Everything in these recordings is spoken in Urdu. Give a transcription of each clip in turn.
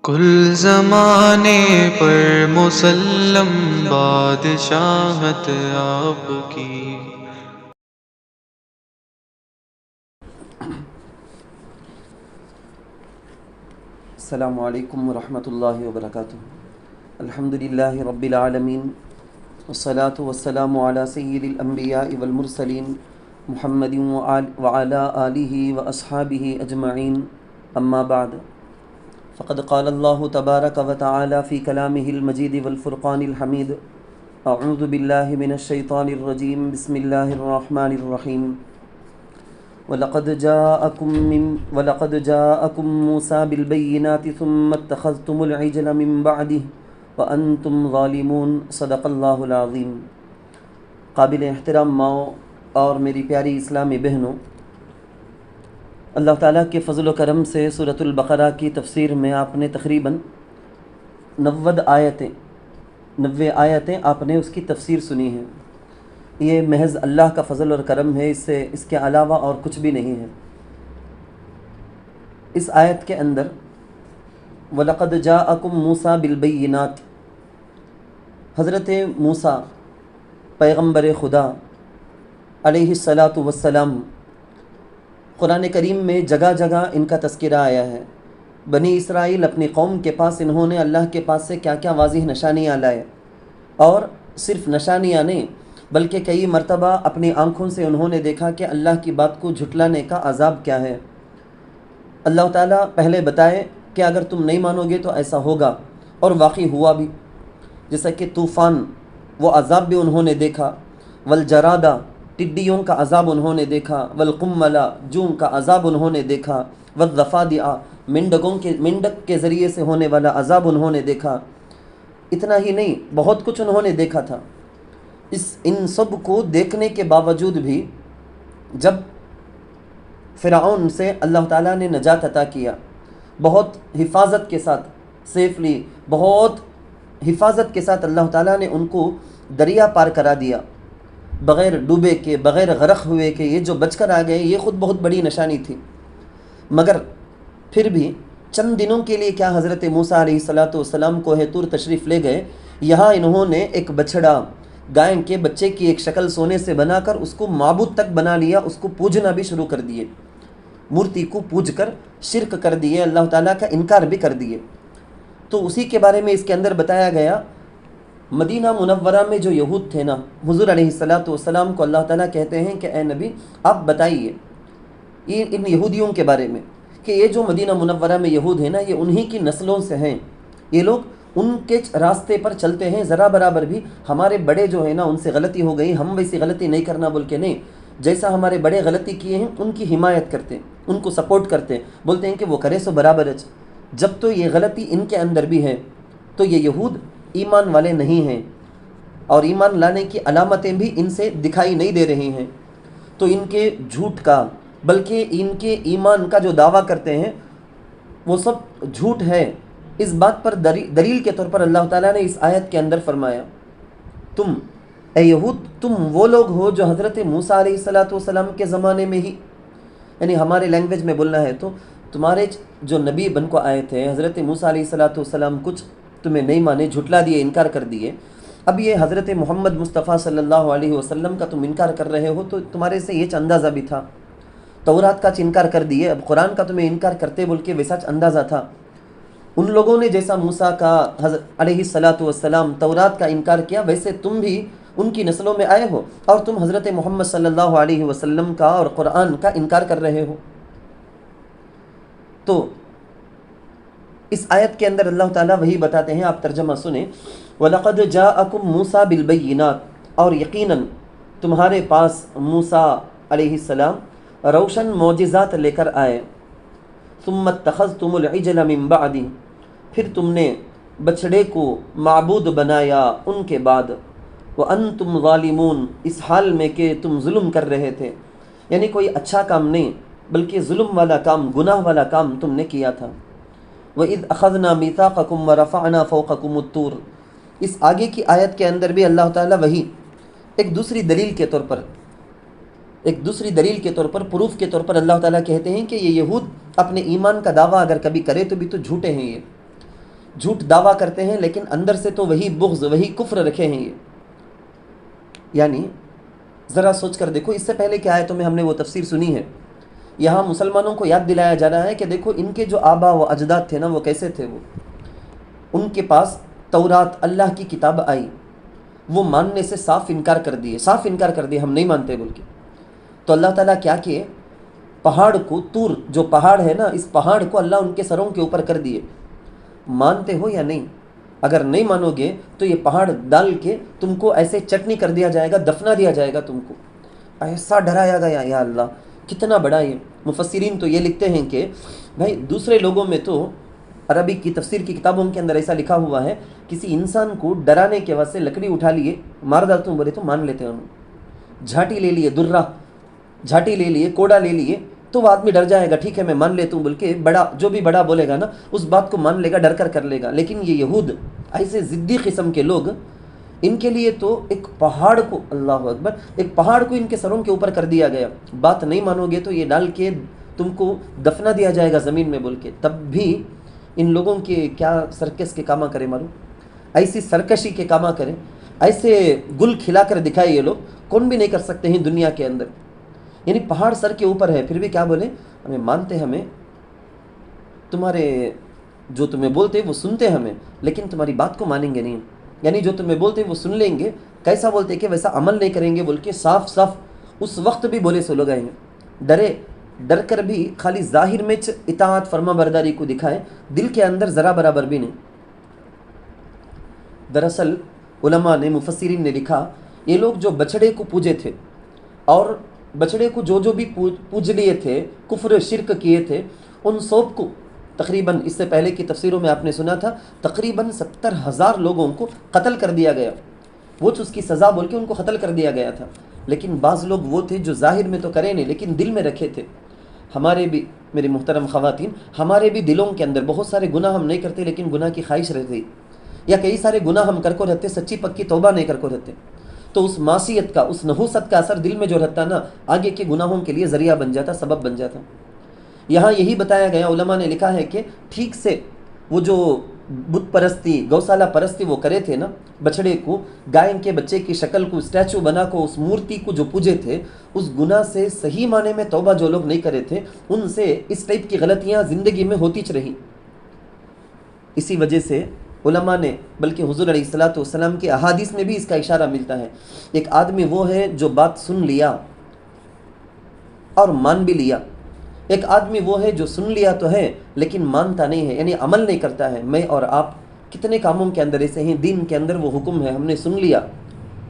کل زمانے پر مسلم بادشاہت آپ کی۔ السلام علیکم ورحمۃ اللہ وبرکاتہ۔ الحمد للہ رب العالمین، والصلاة والسلام علی سید الانبیاء والمرسلین محمد وعلی آلہ واصحابہ اجمعین، اما بعد، فقد قال اللہ تبارک وتعالی فی کلامہ المجید والفرقان الحمید، اعوذ باللہ من الشیطان الرجیم، بسم اللہ الرحمن الرحیم۔ وَلَقَدْ جَاءَكُم مُوسَىٰ بِالْبَيِّنَاتِ ثُمَّ اتَّخَذْتُمُ الْعِجْلَ مِن بَعْدِهِ وَأَنْتُمْ ظَالِمُونَ۔ صدق اللہ العظیم۔ قابل احترام ماؤں اور میری پیاری اسلامی بہنوں، اللہ تعالیٰ کے فضل و کرم سے سورۃ البقرہ کی تفسیر میں آپ نے تقریباً 90 آیتیں آپ نے اس کی تفسیر سنی ہے۔ یہ محض اللہ کا فضل اور کرم ہے، اس کے علاوہ اور کچھ بھی نہیں ہے۔ اس آیت کے اندر وَلَقَدْ جَاءَكُم مُوسَىٰ بِالْبَيِّنَاتِ، حضرت موسیٰ پیغمبر خدا علیہ الصلاۃ والسلام، قرآن کریم میں جگہ جگہ ان کا تذکرہ آیا ہے۔ بنی اسرائیل اپنی قوم کے پاس انہوں نے اللہ کے پاس سے کیا کیا واضح نشانیاں لائے، اور صرف نشانیاں نہیں بلکہ کئی مرتبہ اپنی آنکھوں سے انہوں نے دیکھا کہ اللہ کی بات کو جھٹلانے کا عذاب کیا ہے۔ اللہ تعالیٰ پہلے بتائے کہ اگر تم نہیں مانو گے تو ایسا ہوگا، اور واقعی ہوا بھی، جیسا کہ طوفان، وہ عذاب بھی انہوں نے دیکھا، والجرادہ، ٹڈیوں کا عذاب انہوں نے دیکھا، والقملہ، جوں کا عذاب انہوں نے دیکھا، والضفادع، مینڈک کے ذریعے سے ہونے والا عذاب انہوں نے دیکھا۔ اتنا ہی نہیں، بہت کچھ انہوں نے دیکھا تھا۔ ان سب کو دیکھنے کے باوجود بھی جب فرعون سے اللہ تعالیٰ نے نجات عطا کیا، بہت حفاظت کے ساتھ، سیفلی، بہت حفاظت کے ساتھ اللہ تعالیٰ نے ان کو دریا پار کرا دیا، بغیر ڈوبے کے، بغیر غرق ہوئے کے، یہ جو بچ کر آ گئے، یہ خود بہت بڑی نشانی تھی۔ مگر پھر بھی چند دنوں کے لیے کیا حضرت موسیٰ علیہ السلام کوہ طور تشریف لے گئے، یہاں انہوں نے ایک بچھڑا گائے کے بچے کی ایک شکل سونے سے بنا کر اس کو معبود تک بنا لیا، اس کو پوجنا بھی شروع کر دیے، مورتی کو پوج کر شرک کر دیے، اللہ تعالیٰ کا انکار بھی کر دیے۔ تو اسی کے بارے میں اس کے اندر بتایا گیا، مدینہ منورہ میں جو یہود تھے نا، حضور علیہ السلام کو اللہ تعالیٰ کہتے ہیں کہ اے نبی آپ بتائیے ان یہودیوں کے بارے میں کہ یہ جو مدینہ منورہ میں یہود ہیں نا، یہ انہی کی نسلوں سے ہیں، یہ لوگ ان کے راستے پر چلتے ہیں، ذرا برابر بھی ہمارے بڑے جو ہیں نا ان سے غلطی ہو گئی، ہم ویسی غلطی نہیں کرنا بول کے نہیں، جیسا ہمارے بڑے غلطی کیے ہیں ان کی حمایت کرتے ہیں، ان کو سپورٹ کرتے ہیں، بولتے ہیں کہ وہ کرے سو برابر ہے۔ جب تو یہ غلطی ان کے اندر بھی ہے تو یہ یہود ایمان والے نہیں ہیں، اور ایمان لانے کی علامتیں بھی ان سے دکھائی نہیں دے رہی ہیں، تو ان کے جھوٹ کا، بلکہ ان کے ایمان کا جو دعویٰ کرتے ہیں وہ سب جھوٹ ہے۔ اس بات پر دلیل کے طور پر اللہ تعالیٰ نے اس آیت کے اندر فرمایا، تم اے یہود، تم وہ لوگ ہو جو حضرت موسیٰ علیہ السلام کے زمانے میں ہی، یعنی ہمارے لینگویج میں بولنا ہے تو تمہارے جو نبی بن کو آئے تھے حضرت موسیٰ علیہ السلام، کچھ تمہیں نہیں مانے، جھٹلا دیے، انکار کر دیے۔ اب یہ حضرت محمد مصطفیٰ صلی اللہ علیہ وسلم کا تم انکار کر رہے ہو، تو تمہارے سے یہ اندازہ بھی تھا، تورات کا انکار کر دیے، اب قرآن کا تمہیں انکار کرتے بول کے ویسا اندازہ تھا۔ ان لوگوں نے جیسا موسیٰ کا علیہ السلام تورات کا انکار کیا، ویسے تم بھی ان کی نسلوں میں آئے ہو، اور تم حضرت محمد صلی اللہ علیہ وسلم کا اور قرآن کا انکار کر رہے ہو۔ تو اس آیت کے اندر اللہ تعالیٰ وہی بتاتے ہیں، آپ ترجمہ سنیں، وَلَقَدْ جَاءَكُم مُوسَىٰ بِالْبَيِّنَاتِ، اور یقیناً تمہارے پاس موسیٰ علیہ السلام روشن معجزات لے کر آئے، ثُمَّ اتَّخَذْتُمُ الْعِجْلَ مِن بَعْدِهِ، پھر تم نے بچھڑے کو معبود بنایا ان کے بعد، وَأَنْتُمْ ظَالِمُونَ، اس حال میں کہ تم ظلم کر رہے تھے، یعنی کوئی اچھا کام نہیں بلکہ ظلم والا کام، گناہ والا کام تم نے کیا تھا۔ وَإِذْ أَخَذْنَا مِيثَاقَكُمْ وَرَفَعْنَا فَوْقَكُمُ الطُّورَ، اس آگے کی آیت کے اندر بھی اللہ تعالیٰ وہی ایک دوسری دلیل کے طور پر پروف کے طور پر اللہ تعالیٰ کہتے ہیں کہ یہ یہود اپنے ایمان کا دعویٰ اگر کبھی کرے تو بھی تو جھوٹے ہیں، یہ جھوٹ دعویٰ کرتے ہیں لیکن اندر سے تو وہی بغض وہی کفر رکھے ہیں یہ. یعنی ذرا سوچ کر دیکھو، اس سے پہلے کہ آیتوں میں ہم نے وہ تفسیر سنی ہے. یہاں مسلمانوں کو یاد دلایا جا رہا ہے کہ دیکھو ان کے جو آبا و اجداد تھے نا، وہ کیسے تھے. وہ ان کے پاس تورات اللہ کی کتاب آئی، وہ ماننے سے صاف انکار کر دیے، ہم نہیں مانتے بول کے. تو اللہ تعالیٰ کیا کیے، پہاڑ کو، طور جو پہاڑ ہے نا، اس پہاڑ کو اللہ ان کے سروں کے اوپر کر دیے. مانتے ہو یا نہیں؟ اگر نہیں مانو گے تو یہ پہاڑ ڈال کے تم کو ایسے چٹنی کر دیا جائے گا، دفنا دیا جائے گا تم کو. ایسا ڈرایا گیا، یا اللہ کتنا بڑا یہ. مفسرین تو یہ لکھتے ہیں کہ بھائی دوسرے لوگوں میں تو عربی کی تفسیر کی کتابوں کے اندر ایسا لکھا ہوا ہے، کسی انسان کو ڈرانے کے واسطے لکڑی اٹھا لیے، مار ڈالتا ہوں بولے تو مان لیتے ہیں. انہوں جھاٹی لے لیے، درہ جھاٹی لے لیے، کوڑا لے لیے، تو وہ آدمی ڈر جائے گا، ٹھیک ہے میں مان لیتا ہوں بول کے. بڑا جو بھی بڑا بولے گا نا اس بات کو مان لے گا، ڈر کر لے گا. لیکن یہ یہود ایسے ضدی قسم کے لوگ، ان کے لیے تو ایک پہاڑ کو، اللہ اکبر، ایک پہاڑ کو ان کے سروں کے اوپر کر دیا گیا. بات نہیں مانو گے تو یہ ڈال کے تم کو دفنا دیا جائے گا زمین میں بول کے. تب بھی ان لوگوں کے کیا سرکس کے کاماں کرے معلوم، ایسی سرکشی کے کاماں کریں، ایسے گل کھلا کر دکھائے. یہ لوگ کون بھی نہیں کر سکتے ہیں دنیا کے اندر. یعنی پہاڑ سر کے اوپر ہے، پھر بھی کیا بولے، ہمیں مانتے، ہمیں تمہارے جو تمہیں بولتے وہ سنتے ہمیں، لیکن تمہاری بات کو مانیں گے نہیں. یعنی جو تمہیں بولتے وہ سن لیں گے، کیسا بولتے کہ ویسا عمل نہیں کریں گے بول کے صاف صاف اس وقت بھی بولے سو لوگ آئیں گے. ڈر کر بھی خالی ظاہر میں اطاعت فرما برداری کو دکھائیں، دل کے اندر ذرا برابر بھی نہیں. دراصل علماء نے، مفسرین نے لکھا، یہ لوگ جو بچڑے کو پوجے تھے اور بچڑے کو جو بھی پوج لیے تھے، کفر شرک کیے تھے، ان سب کو تقریباً، اس سے پہلے کی تفسیروں میں آپ نے سنا تھا، تقریباً 70,000 لوگوں کو قتل کر دیا گیا. وہ تو اس کی سزا بول کے ان کو قتل کر دیا گیا تھا. لیکن بعض لوگ وہ تھے جو ظاہر میں تو کرے نہیں لیکن دل میں رکھے تھے. ہمارے بھی، میری محترم خواتین، ہمارے بھی دلوں کے اندر بہت سارے گناہ ہم نہیں کرتے لیکن گناہ کی خواہش رہتی، یا کئی سارے گناہ ہم کر کو رہتے، سچی پکی توبہ نہیں کر کو رہتے. تو اس معصیت کا، اس نحوست کا اثر دل میں جو رہتا نا، آگے کے گناہوں کے لیے ذریعہ بن جاتا، سبب بن جاتا. یہاں یہی بتایا گیا، علماء نے لکھا ہے کہ ٹھیک سے وہ جو بت پرستی، گوشالہ پرستی وہ کرے تھے نا، بچڑے کو، گائے کے بچے کی شکل کو اسٹیچو بنا کو، اس مورتی کو جو پوجے تھے، اس گناہ سے صحیح معنی میں توبہ جو لوگ نہیں کرے تھے، ان سے اس ٹائپ کی غلطیاں زندگی میں ہوتی رہی. اسی وجہ سے علماء نے، بلکہ حضور علیہ الصلوۃ والسلام کے احادیث میں بھی اس کا اشارہ ملتا ہے. ایک آدمی وہ ہے جو بات سن لیا اور مان بھی لیا. ایک آدمی وہ ہے جو سن لیا تو ہے لیکن مانتا نہیں ہے، یعنی عمل نہیں کرتا ہے. میں اور آپ کتنے کاموں کے اندر ایسے ہیں، دین کے اندر وہ حکم ہے، ہم نے سن لیا،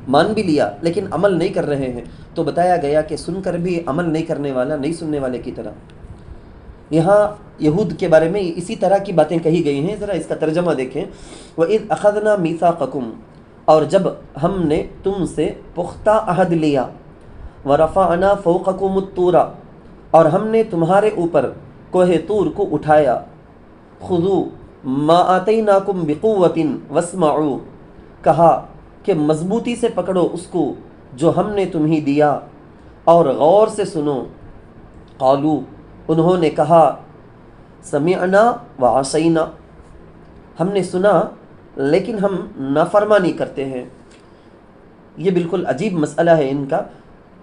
مان بھی لیا لیکن عمل نہیں کر رہے ہیں. تو بتایا گیا کہ سن کر بھی عمل نہیں کرنے والا نہیں سننے والے کی طرح. یہاں یہود کے بارے میں اسی طرح کی باتیں کہی گئی ہیں. ذرا اس کا ترجمہ دیکھیں. وَإِذْ أَخَذْنَا مِيثَاقَكُمْ، اور جب ہم نے تم سے پختہ عہد لیا، وَرَفَعْنَا فَوْقَكُمُ الطُّورَ، اور ہم نے تمہارے اوپر کوہ طور کو اٹھایا. خُذُوا مَا آتَيْنَاكُمْ بِقُوَّةٍ وَاسْمَعُوا، کہا کہ مضبوطی سے پکڑو اس کو جو ہم نے تمہیں دیا اور غور سے سنو. قالوا، انہوں نے کہا، سمعنا وعصینا، ہم نے سنا لیکن ہم نافرمانی کرتے ہیں. یہ بالکل عجیب مسئلہ ہے ان کا.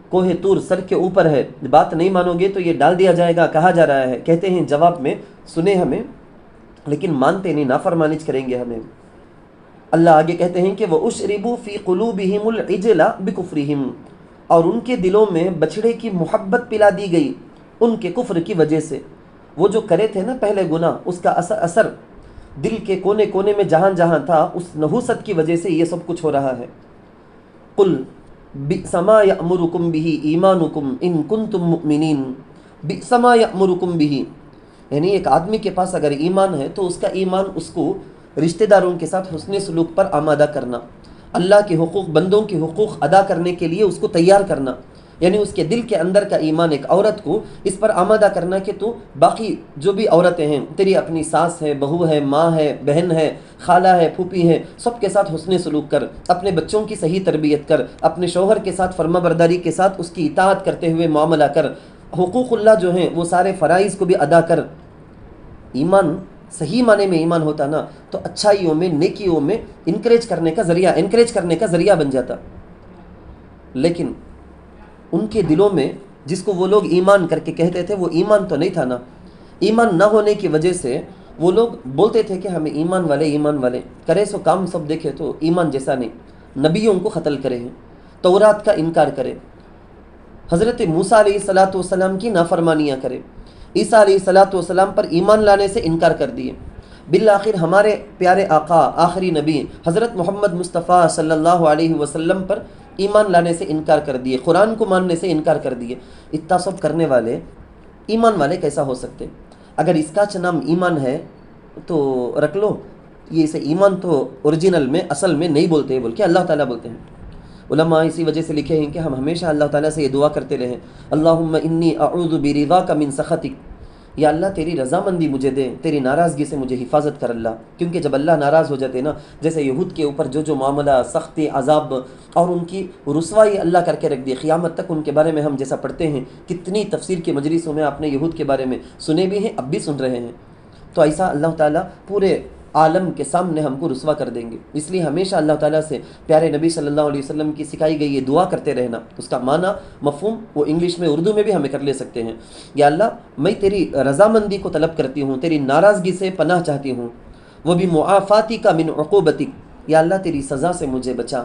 کوہ طور سر کے اوپر ہے، بات نہیں مانو گے تو یہ ڈال دیا جائے گا، کہا جا رہا ہے. کہتے ہیں جواب میں، سنے ہمیں لیکن مانتے نہیں، نافرمانی کریں گے ہمیں. اللہ آگے کہتے ہیں کہ وَأُشْرِبُوا فِي قُلُوبِهِمُ الْعِجْلَ بِكُفْرِهِمْ، اور ان کے دلوں میں بچڑے کی محبت پلا دی گئی ان کے کفر کی وجہ سے. وہ جو کرے تھے نا پہلے گناہ، اس کا اثر دل کے کونے کونے میں جہاں جہاں تھا، اس نحوست کی وجہ سے یہ سب کچھ ہو رہا ہے. قُلْ بِئْسَ مَا يَأْمُرُكُمْ بِهِ إِيمَانُكُمْ إِن كُنتُم مُؤْمِنِينَ. بِئْسَ مَا يَأْمُرُكُمْ بِهِ، یعنی ایک آدمی کے پاس اگر ایمان ہے تو اس کا ایمان اس کو رشتہ داروں کے ساتھ حسن سلوک پر آمادہ کرنا، اللہ کے حقوق، بندوں کے حقوق ادا کرنے کے لیے اس کو تیار کرنا. یعنی اس کے دل کے اندر کا ایمان ایک عورت کو اس پر آمادہ کرنا کہ تو باقی جو بھی عورتیں ہیں، تیری اپنی ساس ہے، بہو ہے، ماں ہے، بہن ہے، خالہ ہے، پھوپھی ہے، سب کے ساتھ حسن سلوک کر، اپنے بچوں کی صحیح تربیت کر، اپنے شوہر کے ساتھ فرما برداری کے ساتھ اس کی اطاعت کرتے ہوئے معاملہ کر، حقوق اللہ جو ہیں وہ سارے فرائض کو بھی ادا کر. ایمان صحیح معنی میں ایمان ہوتا نا تو اچھائیوں میں نیکیوں میں انکریج کرنے کا ذریعہ بن جاتا. لیکن ان کے دلوں میں جس کو وہ لوگ ایمان کر کے کہتے تھے وہ ایمان تو نہیں تھا نا. ایمان نہ ہونے کی وجہ سے وہ لوگ بولتے تھے کہ ہمیں ایمان والے کرے سو کام سب دیکھے تو ایمان جیسا نہیں. نبیوں کو قتل کرے ہیں, تورات کا انکار کرے, حضرت موسیٰ علیہ السلام کی نافرمانیاں کرے, عیسیٰ علیہ السلام پر ایمان لانے سے انکار کر دیے. بالآخر ہمارے پیارے آقا آخری نبی حضرت محمد مصطفیٰ صلی اللہ علیہ وسلم پر ایمان لانے سے انکار کر دیے, قرآن کو ماننے سے انکار کر دیے. اتنا سب کرنے والے ایمان والے کیسا ہو سکتے؟ اگر اس کا نام ایمان ہے تو رکھ لو, یہ اسے ایمان تو اوریجنل میں اصل میں نہیں بولتے بلکہ اللہ تعالیٰ بولتے ہیں. علماء اسی وجہ سے لکھے ہیں کہ ہم ہمیشہ اللہ تعالیٰ سے یہ دعا کرتے رہیں, اللہم انی اعوذ برضاک من سخطک, یا اللہ تیری رضامندی مجھے دے, تیری ناراضگی سے مجھے حفاظت کر اللہ. کیونکہ جب اللہ ناراض ہو جاتے نا, جیسے یہود کے اوپر جو معاملہ سختی عذاب اور ان کی رسوائی اللہ کر کے رکھ دی, قیامت تک ان کے بارے میں ہم جیسا پڑھتے ہیں, کتنی تفسیر کے مجلسوں میں آپ نے یہود کے بارے میں سنے بھی ہیں, اب بھی سن رہے ہیں. تو ایسا اللہ تعالیٰ پورے عالم کے سامنے ہم کو رسوا کر دیں گے. اس لیے ہمیشہ اللہ تعالیٰ سے پیارے نبی صلی اللہ علیہ وسلم کی سکھائی گئی یہ دعا کرتے رہنا. اس کا معنی مفہوم وہ انگلش میں اردو میں بھی ہمیں کر لے سکتے ہیں. یا اللہ میں تیری رضامندی کو طلب کرتی ہوں, تیری ناراضگی سے پناہ چاہتی ہوں, وہ بھی معافاتی کا من عقوبتک, یا اللہ تیری سزا سے مجھے بچا,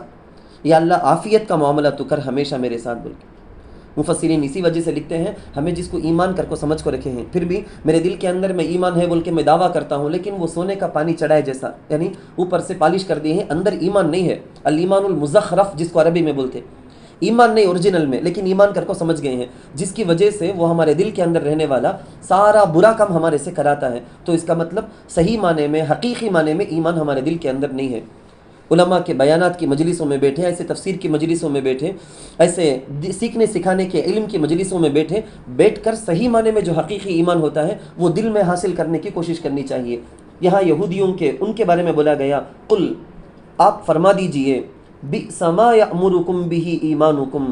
یا اللہ عافیت کا معاملہ تو کر ہمیشہ میرے ساتھ. بول کے مفسرین اسی وجہ سے لکھتے ہیں ہمیں جس کو ایمان کر کو سمجھ کو رکھے ہیں, پھر بھی میرے دل کے اندر میں ایمان ہے بول کے میں دعویٰ کرتا ہوں, لیکن وہ سونے کا پانی چڑھائے جیسا, یعنی اوپر سے پالش کر دیے ہیں, اندر ایمان نہیں ہے. الایمان المزخرف جس کو عربی میں بولتے, ایمان نہیں اوریجنل میں, لیکن ایمان کر کو سمجھ گئے ہیں, جس کی وجہ سے وہ ہمارے دل کے اندر رہنے والا سارا برا کام ہمارے سے کراتا ہے. تو اس کا مطلب صحیح معنی میں, حقیقی معنی میں ایمان ہمارے دل کے اندر نہیں ہے. علماء کے بیانات کی مجلسوں میں بیٹھے, ایسے تفسیر کی مجلسوں میں بیٹھے, ایسے سیکھنے سکھانے کے علم کی مجلسوں میں بیٹھ کر صحیح معنی میں جو حقیقی ایمان ہوتا ہے وہ دل میں حاصل کرنے کی کوشش کرنی چاہیے. یہاں یہودیوں کے ان کے بارے میں بولا گیا, قل آپ فرما دیجئے, بئس ما یأمرکم بہ ایمانکم,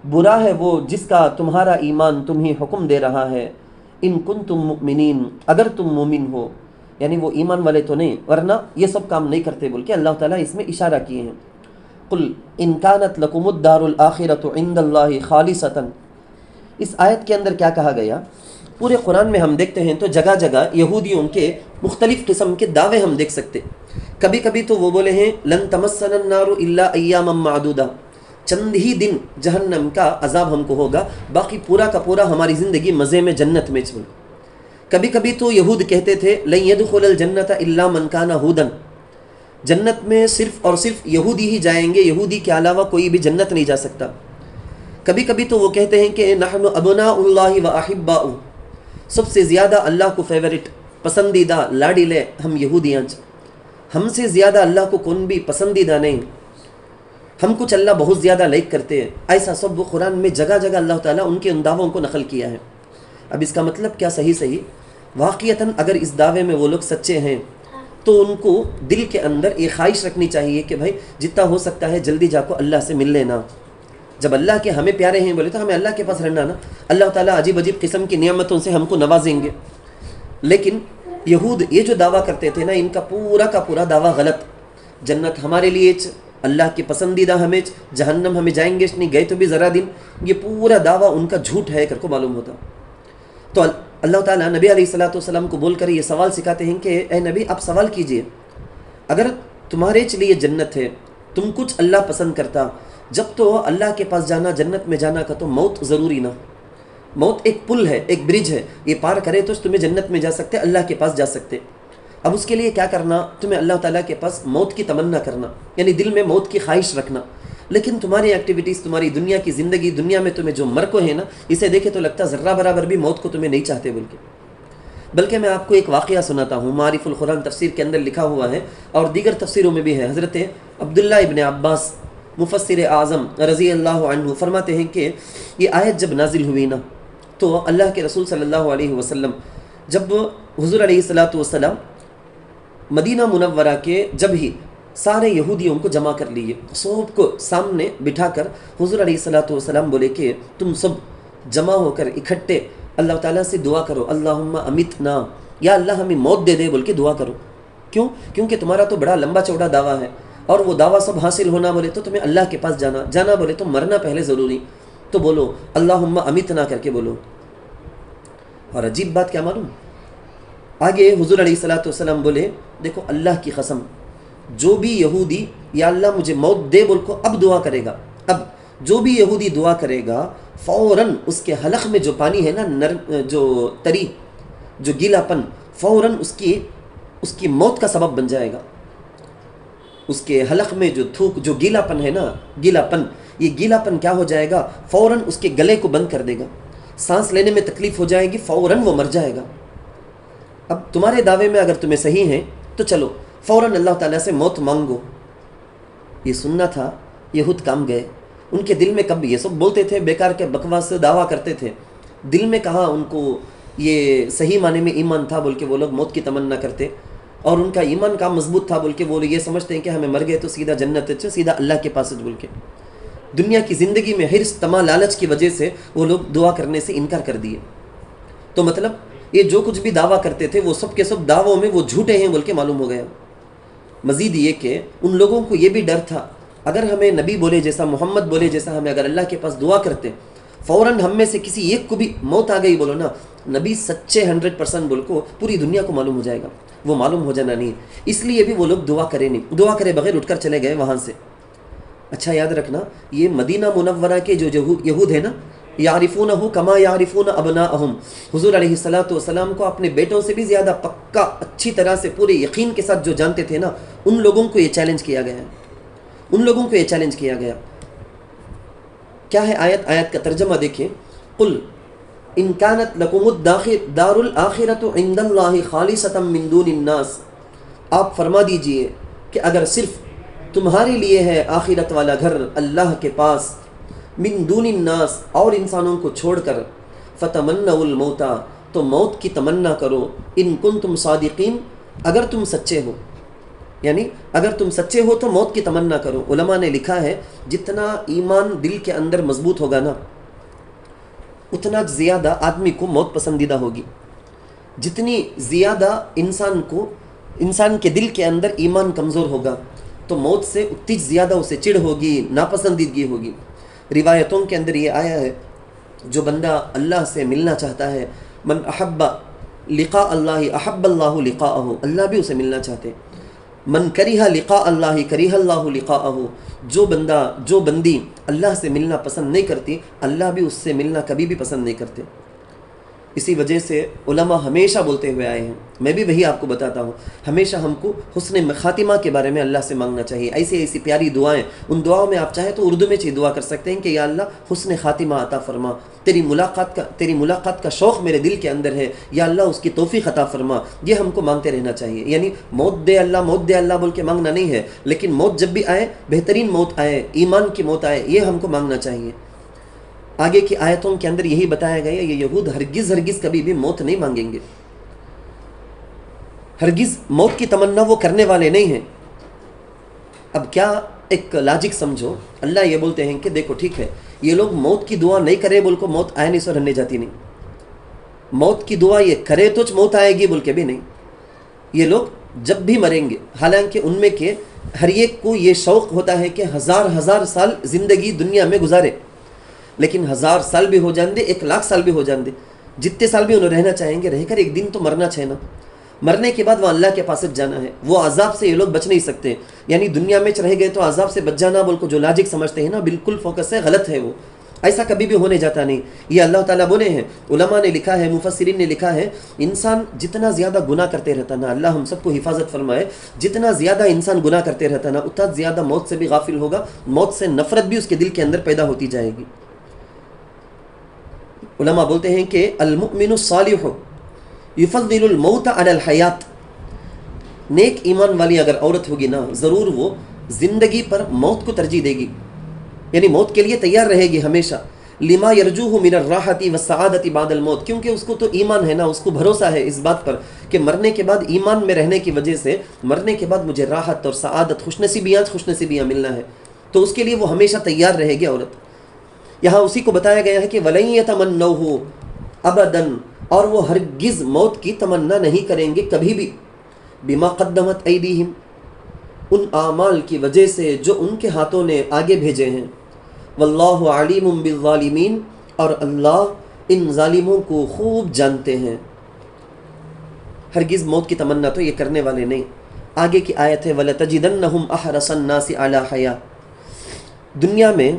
برا ہے وہ جس کا تمہارا ایمان تمہیں حکم دے رہا ہے, ان کنتم مؤمنین, اگر تم مومن ہو. یعنی وہ ایمان والے تو نہیں, ورنہ یہ سب کام نہیں کرتے بول کے اللہ تعالیٰ اس میں اشارہ کیے ہیں. قل ان کانت لکم الدار الآخرۃ عند اللہ خالصۃ, اس آیت کے اندر کیا کہا گیا؟ پورے قرآن میں ہم دیکھتے ہیں تو جگہ جگہ یہودیوں کے مختلف قسم کے دعوے ہم دیکھ سکتے. کبھی کبھی تو وہ بولے ہیں لن تمسنا النار الا ایاما معدودہ, چند ہی دن جہنم کا عذاب ہم کو ہوگا, باقی پورا کا پورا ہماری زندگی مزے میں جنت میں چل. کبھی کبھی تو یہود کہتے تھے لن يدخل الجنت الا من كان هودا, جنت میں صرف اور صرف یہودی ہی جائیں گے, یہودی کے علاوہ کوئی بھی جنت نہیں جا سکتا. کبھی کبھی تو وہ کہتے ہیں کہ نحن ابناء اللہ واحباؤ, سب سے زیادہ اللہ کو فیورٹ, پسندیدہ, لاڈیلے ہم یہودیاں, ہم سے زیادہ اللہ کو کون بھی پسندیدہ نہیں, ہم کچھ اللہ بہت زیادہ لائک کرتے ہیں. ایسا سب وہ قرآن میں جگہ جگہ اللہ تعالیٰ ان کے ان دعووں کو نقل کیا ہے. اب اس کا مطلب کیا صحیح واقعتاً اگر اس دعوے میں وہ لوگ سچے ہیں تو ان کو دل کے اندر یہ خواہش رکھنی چاہیے کہ بھائی جتنا ہو سکتا ہے جلدی جا کو اللہ سے مل لینا. جب اللہ کے ہمیں پیارے ہیں بولے تو ہمیں اللہ کے پاس رہنا نا, اللہ تعالیٰ عجیب عجیب قسم کی نعمتوں سے ہم کو نوازیں گے. لیکن یہود یہ جو دعویٰ کرتے تھے نا, ان کا پورا دعویٰ غلط. جنت ہمارے لیے, اللہ کی پسندیدہ ہمیں, جہنم ہمیں جائیں گے نہیں گئے تو بھی ذرا دن, یہ پورا دعویٰ ان کا جھوٹ ہے کر کو معلوم ہوتا. تو اللہ تعالیٰ نبی علیہ السلام کو بول کر یہ سوال سکھاتے ہیں کہ اے نبی آپ سوال کیجئے, اگر تمہارے لیے جنت ہے, تم کچھ اللہ پسند کرتا, جب تو اللہ کے پاس جانا, جنت میں جانا کا تو موت ضروری نہ, موت ایک پل ہے, ایک برج ہے, یہ پار کرے تو تمہیں جنت میں جا سکتے, اللہ کے پاس جا سکتے. اب اس کے لیے کیا کرنا, تمہیں اللہ تعالیٰ کے پاس موت کی تمنا کرنا, یعنی دل میں موت کی خواہش رکھنا. لیکن تمہاری ایکٹیویٹیز, تمہاری دنیا کی زندگی, دنیا میں تمہیں جو مرکو ہے نا, اسے دیکھے تو لگتا ذرہ برابر بھی موت کو تمہیں نہیں چاہتے بول کے. بلکہ میں آپ کو ایک واقعہ سناتا ہوں, معارف القرآن تفسیر کے اندر لکھا ہوا ہے اور دیگر تفسیروں میں بھی ہے. حضرت عبداللہ ابن عباس مفسر اعظم رضی اللہ عنہ فرماتے ہیں کہ یہ آیت جب نازل ہوئی نا, تو اللہ کے رسول صلی اللہ علیہ وسلم جب حضور علیہ السلام مدینہ منورہ کے جب ہی سارے یہودیوں کو جمع کر لیے, سب کو سامنے بٹھا کر حضور علیہ السلام بولے کہ تم سب جمع ہو کر اکٹھے اللہ تعالیٰ سے دعا کرو, اللہم امیتنا یا اللہ ہمیں موت دے دے بول کے دعا کرو. کیوں؟ کیونکہ تمہارا تو بڑا لمبا چوڑا دعویٰ ہے، اور وہ دعویٰ سب حاصل ہونا بولے تو تمہیں اللہ کے پاس جانا بولے تو مرنا پہلے ضروری. تو بولو اللہم امیتنا کر کے بولو. اور عجیب بات کیا معلوم، آگے حضور علیہ الصلوۃ والسلام بولے دیکھو اللہ کی قسم، جو بھی یہودی یا اللہ مجھے موت دے بول کو اب دعا کرے گا، اب جو بھی یہودی دعا کرے گا فوراً اس کے حلق میں جو پانی ہے نا، جو تری، جو گیلا پن، فوراً اس کی موت کا سبب بن جائے گا. اس کے حلق میں جو تھوک، جو گیلا پن ہے نا، گیلا پن، یہ گیلا پن کیا ہو جائے گا، فوراً اس کے گلے کو بند کر دے گا، سانس لینے میں تکلیف ہو جائے گی، فوراً وہ مر جائے گا. اب تمہارے دعوے میں اگر تمہیں صحیح ہیں تو چلو فوراً اللہ تعالیٰ سے موت مانگو. یہ سننا تھا، یہود کام گئے. ان کے دل میں کب یہ سب بولتے تھے، بیکار کے بکواس دعویٰ کرتے تھے، دل میں کہاں ان کو یہ صحیح معنی میں ایمان تھا بول کے وہ لوگ موت کی تمنا کرتے. اور ان کا ایمان کا مضبوط تھا بول کے وہ یہ سمجھتے ہیں کہ ہمیں مر گئے تو سیدھا جنت، سیدھا اللہ کے پاس بول کے. دنیا کی زندگی میں حرص، طمع، لالچ کی وجہ سے وہ لوگ دعا کرنے سے انکار کر دیے. تو مطلب یہ جو کچھ بھی دعویٰ کرتے تھے وہ سب کے سب دعووں میں وہ جھوٹے ہیں بول کے معلوم ہو گیا. مزید یہ کہ ان لوگوں کو یہ بھی ڈر تھا، اگر ہمیں نبی بولے جیسا، محمد بولے جیسا، ہمیں اگر اللہ کے پاس دعا کرتے فوراً ہم میں سے کسی ایک کو بھی موت آ گئی بولو نا، نبی سچے 100% بول کو پوری دنیا کو معلوم ہو جائے گا. وہ معلوم ہو جانا نہیں، اس لیے بھی وہ لوگ دعا کرے نہیں، دعا کرے بغیر اٹھ کر چلے گئے وہاں سے. اچھا یاد رکھنا، یہ مدینہ منورہ کے جو یہود ہیں نا، یعرفونہ کما یعرفون ابناءہم، حضور علیہ الصلوۃ والسلام کو اپنے بیٹوں سے بھی زیادہ پکا، اچھی طرح سے، پورے یقین کے ساتھ جو جانتے تھے نا، ان لوگوں کو یہ چیلنج کیا گیا ہے. ان لوگوں کو یہ چیلنج کیا گیا. کیا ہے آیت کا ترجمہ دیکھیں. قل ان کانت لکم الدار الآخرۃ عند اللہ خالصۃ من دون الناس، آپ فرما دیجئے کہ اگر صرف تمہارے لیے ہے آخرت والا گھر اللہ کے پاس، من دون الناس، اور انسانوں کو چھوڑ کر، فتمنوا الموت، تو موت کی تمنا کرو، ان کنتم صادقین، اگر تم سچے ہو. یعنی اگر تم سچے ہو تو موت کی تمنا کرو. علماء نے لکھا ہے جتنا ایمان دل کے اندر مضبوط ہوگا نا، اتنا زیادہ آدمی کو موت پسندیدہ ہوگی. جتنی زیادہ انسان کے دل کے اندر ایمان کمزور ہوگا تو موت سے اتنی زیادہ اسے چڑ ہوگی، ناپسندیدگی ہوگی. روایتوں کے اندر یہ آیا ہے، جو بندہ اللہ سے ملنا چاہتا ہے، من احب لقاء اللہ احب اللہ لقاءہ، اللہ بھی اسے ملنا چاہتے. من کریہ لقاء اللہ کریہ اللہ لقاءہ، جو بندی اللہ سے ملنا پسند نہیں کرتی، اللہ بھی اس سے ملنا کبھی بھی پسند نہیں کرتے. اسی وجہ سے علماء ہمیشہ بولتے ہوئے آئے ہیں، میں بھی وہی آپ کو بتاتا ہوں، ہمیشہ ہم کو حسن خاتمہ کے بارے میں اللہ سے مانگنا چاہیے. ایسی پیاری دعائیں، ان دعاؤں میں آپ چاہیں تو اردو میں دعا کر سکتے ہیں کہ یا اللہ حسن خاتمہ عطا فرما، تیری ملاقات کا شوق میرے دل کے اندر ہے، یا اللہ اس کی توفیق عطا فرما. یہ ہم کو مانگتے رہنا چاہیے. یعنی موت دے اللہ بول کے مانگنا نہیں ہے، لیکن موت جب بھی آئے، بہترین موت آئے، ایمان کی موت آئے، یہ ہم کو مانگنا چاہیے. آگے کی آیتوں کے اندر یہی بتایا گیا، یہ یہود ہرگز کبھی بھی موت نہیں مانگیں گے، ہرگز موت کی تمنا وہ کرنے والے نہیں ہیں. اب کیا ایک لاجک سمجھو، اللہ یہ بولتے ہیں کہ دیکھو ٹھیک ہے، یہ لوگ موت کی دعا نہیں کرے بول کو موت آئے نہیں سو رہنے جاتی نہیں، موت کی دعا یہ کرے تو موت آئے گی بول کے بھی نہیں. یہ لوگ جب بھی مریں گے، حالانکہ ان میں کے ہر ایک کو یہ شوق ہوتا ہے کہ ہزار سال زندگی دنیا میں گزارے، لیکن 1000 سال بھی ہو جان دے، 1,00,000 سال بھی ہو جان دے، جتنے سال بھی انہوں رہنا چاہیں گے، رہ کر ایک دن تو مرنا چاہیے نا. مرنے کے بعد وہ اللہ کے پاس جانا ہے، وہ عذاب سے یہ لوگ بچ نہیں سکتے. یعنی دنیا میں رہ گئے تو عذاب سے بچ جانا بول کو جو لاجک سمجھتے ہیں نا، بالکل فوکس ہے، غلط ہے. وہ ایسا کبھی بھی ہونے جاتا نہیں. یہ اللہ تعالیٰ بولے ہیں، علماء نے لکھا ہے، مفسرین نے لکھا ہے، انسان جتنا زیادہ گناہ کرتے رہتا نا، اللہ ہم سب کو حفاظت فرمائے، جتنا زیادہ انسان گناہ کرتے رہتا نا، اتنا زیادہ موت سے بھی غافل ہوگا، موت سے نفرت بھی اس کے دل کے اندر پیدا ہوتی جائے گی. علماء بولتے ہیں کہ المؤمن الصالح یفضل الموت علی الحیات، نیک ایمان والی اگر عورت ہوگی نا، ضرور وہ زندگی پر موت کو ترجیح دے گی، یعنی موت کے لیے تیار رہے گی ہمیشہ. لما یرجوہ من الراحۃ والسعادۃ بعد الموت، کیونکہ اس کو تو ایمان ہے نا، اس کو بھروسہ ہے اس بات پر کہ مرنے کے بعد ایمان میں رہنے کی وجہ سے مرنے کے بعد مجھے راحت اور سعادت، خوش نصیبیاں ملنا ہے، تو اس کے لیے وہ ہمیشہ تیار رہے گی عورت. یہاں اسی کو بتایا گیا ہے کہ وَلَن يَتَمَنَّوْهُ، ابداً، اور وہ ہرگز موت کی تمنا نہیں کریں گے کبھی بھی، بما قدمت ایدیہم، ان اعمال کی وجہ سے جو ان کے ہاتھوں نے آگے بھیجے ہیں، واللہ علیم بالظالمین، اور اللہ ان ظالموں کو خوب جانتے ہیں۔ ہرگز موت کی تمنا تو یہ کرنے والے نہیں۔ آگے کی آیت ہے وَلَتَجِدَنَّهُمْ أَحْرَصَ النَّاسِ عَلَى حَيَاةٍ، دنیا میں،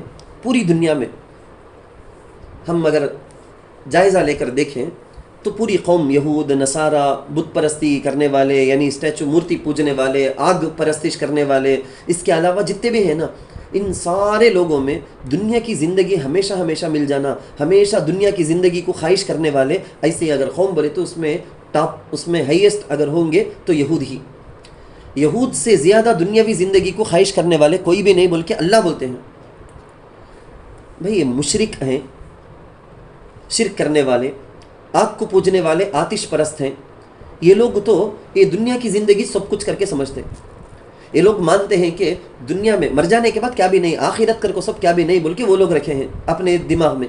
پوری دنیا میں ہم اگر جائزہ لے کر دیکھیں تو پوری قوم، یہود، نصارہ، بت پرستی کرنے والے، یعنی اسٹیچو، مورتی پوجنے والے، آگ پرستش کرنے والے، اس کے علاوہ جتنے بھی ہیں نا، ان سارے لوگوں میں دنیا کی زندگی ہمیشہ ہمیشہ مل جانا، ہمیشہ دنیا کی زندگی کو خواہش کرنے والے، ایسے اگر قوم بولے تو اس میں ٹاپ، اس میں ہائیسٹ اگر ہوں گے تو یہود ہی۔ یہود سے زیادہ دنیاوی زندگی کو خواہش کرنے والے کوئی بھی نہیں، بول کے اللہ بولتے ہیں۔ بھئی یہ مشرک ہیں، شرک کرنے والے، آگ کو پوجنے والے، آتش پرست ہیں۔ یہ لوگ تو یہ دنیا کی زندگی سب کچھ کر کے سمجھتے ہیں۔ یہ لوگ مانتے ہیں کہ دنیا میں مر جانے کے بعد کیا بھی نہیں، آخرت کر کو سب کیا بھی نہیں، بول کے وہ لوگ رکھے ہیں اپنے دماغ میں۔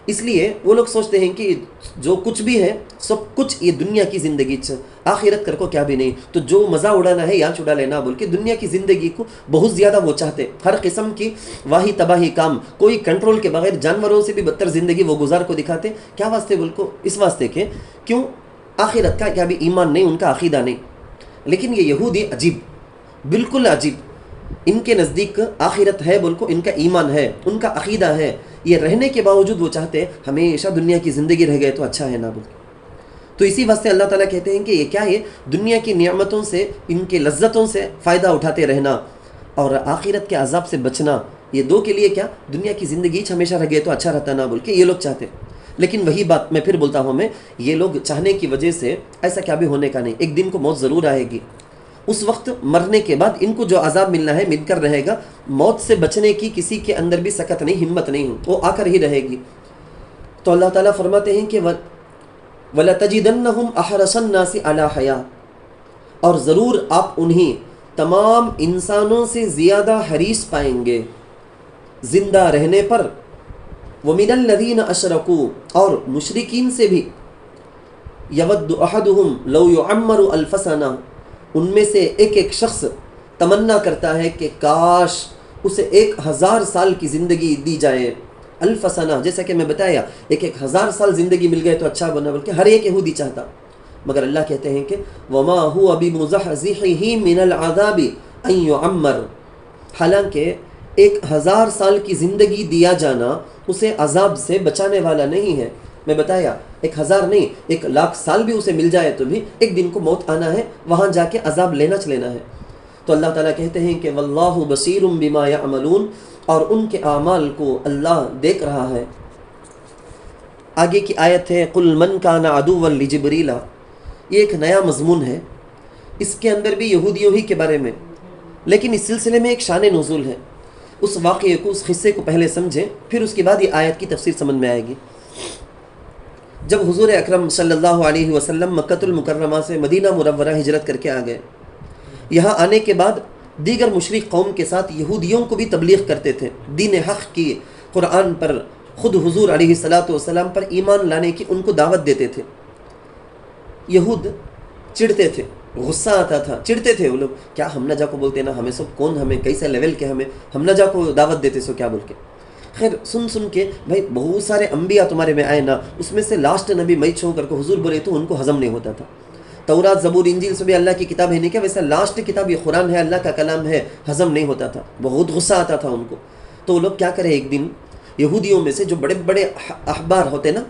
اس لیے وہ لوگ سوچتے ہیں کہ جو کچھ بھی ہے سب کچھ یہ دنیا کی زندگی آخرت کر کو کیا بھی نہیں، تو جو مزہ اڑانا ہے یہاں چھڑا لینا، بول کے دنیا کی زندگی کو بہت زیادہ وہ چاہتے، ہر قسم کی واہی تباہی کام، کوئی کنٹرول کے بغیر جانوروں سے بھی بدتر زندگی وہ گزار کو دکھاتے۔ کیا واسطے؟ بول کو اس واسطے کہ کیوں؟ آخرت کا کیا بھی ایمان نہیں، ان کا عقیدہ نہیں۔ لیکن یہ یہودی عجیب، بالکل عجیب، ان کے نزدیک آخرت ہے، بول کو ان کا ایمان ہے، ان کا عقیدہ ہے، یہ رہنے کے باوجود وہ چاہتے ہمیشہ دنیا کی زندگی رہ گئے تو اچھا ہے نا، بول کے۔ تو اسی واسطے اللہ تعالیٰ کہتے ہیں کہ یہ کیا ہے، دنیا کی نعمتوں سے، ان کے لذتوں سے فائدہ اٹھاتے رہنا اور آخرت کے عذاب سے بچنا، یہ دو کے لیے کیا، دنیا کی زندگی ہمیشہ رہ گئے تو اچھا رہتا نا، بول کے یہ لوگ چاہتے۔ لیکن وہی بات میں پھر بولتا ہوں، میں یہ لوگ چاہنے کی وجہ سے ایسا کیا بھی ہونے کا نہیں، ایک دن کو موت ضرور آئے گی، اس وقت مرنے کے بعد ان کو جو عذاب ملنا ہے مل کر رہے گا، موت سے بچنے کی کسی کے اندر بھی سکت نہیں، ہمت نہیں، وہ آ کر ہی رہے گی۔ تو اللہ تعالیٰ فرماتے ہیں کہ وَلَتَجِدَنَّهُمْ أَحْرَصَ النَّاسِ عَلَى حَيَاةٍ، اور ضرور آپ انہیں تمام انسانوں سے زیادہ حریص پائیں گے زندہ رہنے پر، وَمِنَ الَّذِينَ أَشْرَكُوا، اور مشرکین سے بھی، يَوَدُّ أَحَدُهُمْ لَوْ يُعَمَّرُ أَلْفَ سَنَةٍ، ان میں سے ایک ایک شخص تمنا کرتا ہے کہ کاش اسے 1000 سال کی زندگی دی جائے، الف سنہ، جیسا کہ میں بتایا، ایک 1000 سال زندگی مل گئے تو اچھا بنا، بلکہ ہر ایک یہودی چاہتا۔ مگر اللہ کہتے ہیں کہ وَمَا هُوَ بِمُزَحْزِحِهِ مِنَ الْعَذَابِ أَن يُعَمَّرَ، حالانکہ 1000 سال کی زندگی دیا جانا اسے عذاب سے بچانے والا نہیں ہے۔ میں بتایا 1000 نہیں، 1,00,000 سال بھی اسے مل جائے تو بھی ایک دن کو موت آنا ہے، وہاں جا کے عذاب لینا ہے۔ تو اللہ تعالیٰ کہتے ہیں کہ واللہ بصیر بما یعملون، اور ان کے اعمال کو اللہ دیکھ رہا ہے۔ آگے کی آیت ہے قل من کان عدوا لجبریل، یہ ایک نیا مضمون ہے، اس کے اندر بھی یہودیوں ہی کے بارے میں، لیکن اس سلسلے میں ایک شان نزول ہے۔ اس واقعے کو، اس قصے کو پہلے سمجھیں، پھر اس کے بعد یہ آیت کی تفسیر سمجھ میں آئے گی۔ جب حضور اکرم صلی اللہ علیہ وسلم مکۃ المکرمہ سے مدینہ منورہ ہجرت کر کے آ گئے، یہاں آنے کے بعد دیگر مشرک قوم کے ساتھ یہودیوں کو بھی تبلیغ کرتے تھے، دین حق کی، قرآن پر، خود حضور علیہ السلام پر ایمان لانے کی ان کو دعوت دیتے تھے۔ یہود چڑھتے تھے، غصہ آتا تھا، چڑھتے تھے وہ لوگ، کیا ہم نہ جا کو بولتے نا، ہمیں سب کون، ہمیں کیسے لیول کے، ہم نہ جا کو دعوت دیتے سو کیا بول کے۔ خیر سن کے بھائی بہت سارے انبیاء تمہارے میں آئے نا، اس میں سے لاسٹ نبی میں چھو کر کو حضور بولے تو ان کو ہضم نہیں ہوتا تھا۔ تورات، زبور، انجیل سے بھی اللہ کی کتاب ہے نہیں کیا، ویسا لاسٹ کتاب یہ قرآن ہے، اللہ کا کلام ہے، ہضم نہیں ہوتا تھا، بہت غصہ آتا تھا ان کو۔ تو وہ لوگ کیا کرے، ایک دن یہودیوں میں سے جو بڑے بڑے احبار ہوتے نا،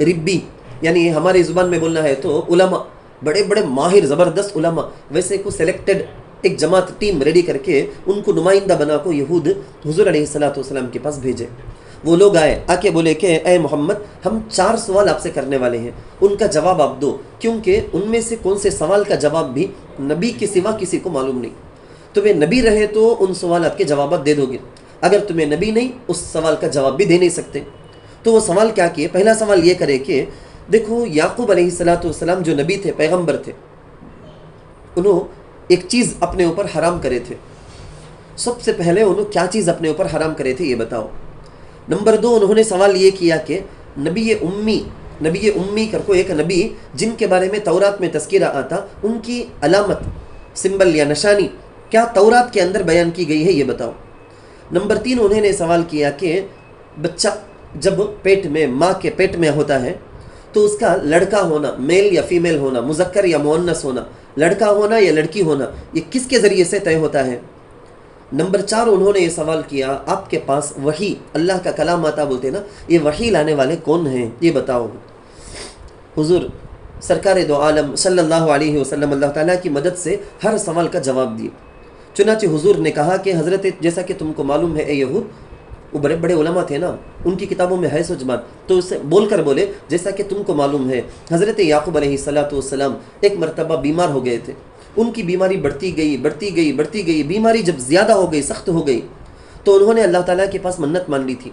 ربی، یعنی ہماری زبان میں بولنا ہے تو علماء، بڑے بڑے ماہر زبردست علماء، ویسے کو سلیکٹڈ ایک جماعت ٹیم ریڈی کر کے ان کو نمائندہ بنا کو یہود حضور علیہ السلام کے پاس بھیجے۔ وہ لوگ آئے، آ کے بولے کہ اے محمد، ہم 4 سوال آپ سے کرنے والے ہیں، ان کا جواب آپ دو، کیونکہ ان میں سے کون سے سوال کا جواب بھی نبی کے سوا کسی کو معلوم نہیں۔ تمہیں نبی رہے تو ان سوالات کے جوابات دے دو گے، اگر تمہیں نبی نہیں اس سوال کا جواب بھی دے نہیں سکتے۔ تو وہ سوال کیا کیے، پہلا سوال یہ کرے کہ دیکھو یعقوب علیہ السلام جو نبی تھے، پیغمبر تھے، انہوں ایک چیز اپنے اوپر حرام کرے تھے، سب سے پہلے انہوں کیا چیز اپنے اوپر حرام کرے تھے یہ بتاؤ۔ نمبر 2 انہوں نے سوال یہ کیا کہ نبی امی نبی امی کر کو ایک نبی جن کے بارے میں تورات میں تذکرہ آتا، ان کی علامت، سمبل یا نشانی کیا تورات کے اندر بیان کی گئی ہے یہ بتاؤ۔ نمبر 3 انہوں نے سوال کیا کہ بچہ جب پیٹ میں، ماں کے پیٹ میں ہوتا ہے تو اس کا لڑکا ہونا، میل یا فیمیل ہونا، مذکر یا مؤنث ہونا، لڑکا ہونا یا لڑکی ہونا، یہ کس کے ذریعے سے طے ہوتا ہے؟ نمبر 4 انہوں نے یہ سوال کیا آپ کے پاس وحی، اللہ کا کلام آتا بولتے نا، یہ وحی لانے والے کون ہیں یہ بتاؤ۔ حضور سرکار دو عالم صلی اللہ علیہ وسلم اللہ تعالیٰ کی مدد سے ہر سوال کا جواب دیے۔ چنانچہ حضور نے کہا کہ حضرت، جیسا کہ تم کو معلوم ہے اے یہود، وہ بڑے بڑے علماء تھے نا، ان کی کتابوں میں ہے سو زبان، تو اسے بول کر بولے جیسا کہ تم کو معلوم ہے حضرت یعقوب علیہ السلام ایک مرتبہ بیمار ہو گئے تھے، ان کی بیماری بڑھتی گئی، بیماری جب زیادہ ہو گئی، سخت ہو گئی، تو انہوں نے اللہ تعالیٰ کے پاس منت مان لی تھی۔